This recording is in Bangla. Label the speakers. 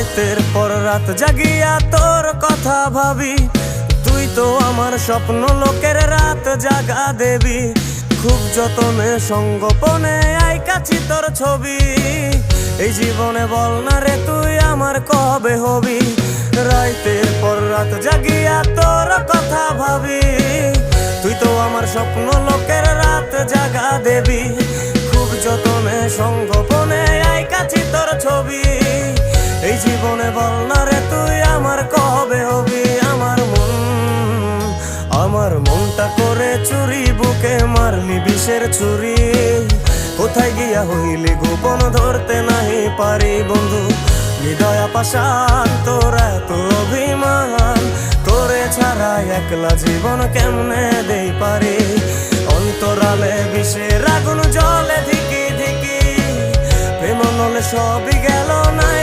Speaker 1: রাতের পর রাত জাগিয়া তোর কথা ভাবি, তুই তো আমার স্বপ্ন লোকের রাত জাগা দেবী। খুব যতনে সঙ্গোপনে আইকাছি তোর ছবি, এই জীবনে বল না রে তুই আমার কবে হবি। রাতের পর রাত জাগিয়া তোর কথা ভাবি, তুই তো আমার স্বপ্ন লোকের রাত জাগা দেবী। খুব যতনে সঙ্গোপনে আইকাছি তোর ছবি, এই জীবনে বল না রে তুই আমার কবে হবি। আমার মনটা করে চুরি, বুকে মারলি বিষের ছুরি। কোথায় গিয়া হইলি গোপন ধরতে নাহি পারি বন্ধু। হৃদয় পাষাণ তোর এত অভিমান, তোরে ছাড়া একলা জীবন কেমনে দেই পারি। অন্তরালে বিষের আগুন জ্বলে ধিকি ধিকি, প্রেম নলে সবই গেল নাই।